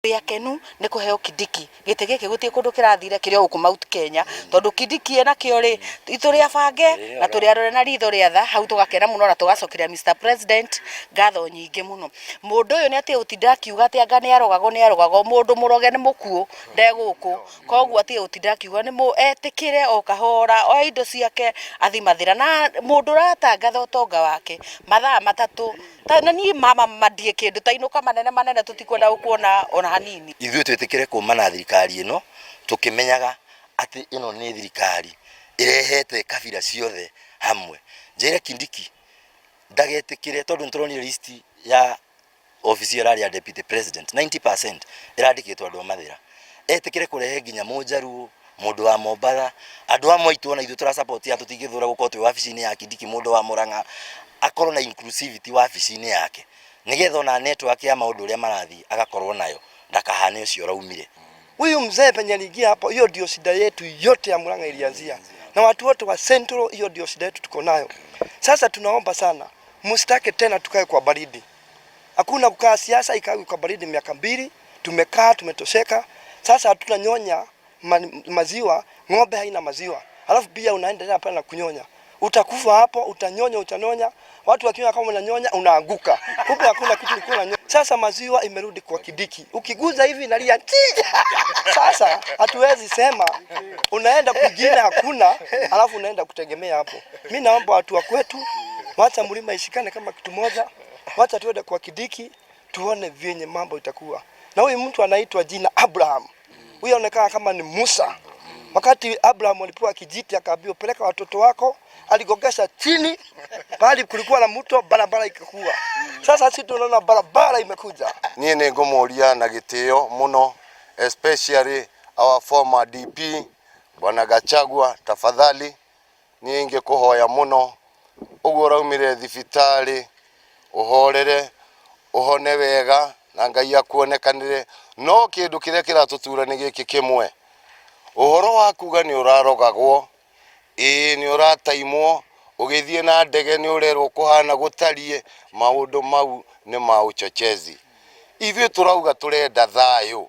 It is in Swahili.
Yakenu nä kå heo Kindiki gä tä gä kä gå tiä kå ndå kä rathire kä rä o gå kå Mount Kenya tondå Kindiki ena kä o rä itå rä a bange na tå rä arore na ritho rä a tha hau tå gakena må no na tå gacokeria Mr President ngatho nyingä må no. Må ndå å yå nä atä gå tinda akiuga atä anga nä arogagwo må ndå må roge nä må kuå ndegå kå koguo atä gå tinda akiuga nä må etä kä re o kahora oe indo ciake athi mathä ra na må ndå ratangatha å tonga wake mathaa matatå na niä mama mandiä kä ndå tainå ka manene manene tå tikwenda gå kuona ona hanini. Ithuĩ twĩtĩkĩre kuuma na thirikari ĩno tũkĩmenyaga atĩ ĩno nĩ thirikari ĩrehete kabira ciothe hamwe. Njĩre Kindiki ndagetĩkĩre tondũ nĩtũronire list ya ofisi ya ya deputy president 90% ĩrandĩkĩtwo andũ a Mathĩra. Etĩkĩre kũrehe nginya Mũnjaruo, mũndũ wa Mombatha, andũ amwe aitũ ona ithuĩ tũra support ya tũtingĩthũra gũkorwo twĩ wabici-inĩ ya Kindiki, mũndũ wa Mũrang'a akorwo na inclusivity wabici-inĩ yake nĩgetha ona network ya maũndũ ũrĩa marathiĩ agakorwo nayo ndakahane ucio raumire. Huyu mzee penye aliingia hapo, hiyo ndio shida yetu yote ya Murang'a ilianzia. Na watu wote wa Central, hiyo ndio shida yetu tuko nayo. Sasa tunaomba sana msitake tena tukae kwa baridi. Hakuna kukaa siasa ikae kwa baridi miaka 2, tumekaa tumetosheka. Sasa hatuna nyonya maziwa, ng'ombe haina maziwa. Alafu pia unaendelea pale na kunyonya. Utakufa hapo, utanyonya. Watu wakiona kama unanyonya unaanguka. Kumbe hakuna kitu ulikuwa unanyonya. Sasa maziwa imerudi kwa Kindiki. Ukiguza hivi inalia ti. Sasa hatuwezi sema unaenda kwingine hakuna, alafu unaenda kutegemea hapo. Mimi naomba watu wa kwetu wacha mlima ishikane kama kitu moja. Wacha tuende kwa Kindiki tuone vyenye mambo itakuwa. Na huyu mtu anaitwa jina Abraham. Huyu anaonekana kama ni Musa. Wakati Abraham alipewa kijiti akaambiwa peleka watoto wako, aligogesha chini, bali kulikuwa na mto, barabara ikakuwa. Sasa sisi tunaona barabara imekuja. Niĩ nĩ ngũmũria na gĩtĩo mũno, especially our former DP Bwana Gachagua, tafadhali niĩ ingĩkũhoya mũno ũguo ũraumire thibitarĩ ũhorere ũhone wega na Ngai akuonekanĩre, no kĩndũ kĩrĩa kĩratũtura nĩ gĩkĩ kĩmwe. Ũhoro wa kuga nĩ ũrarogagwo, nĩ ũrataimwo, ũgĩthiĩ na ndege nĩ ũrerwo kũhana gũtariĩ, maũndũ mau nĩ ma ũchochezi. Ithuĩ tũrauga tũrenda thayũ.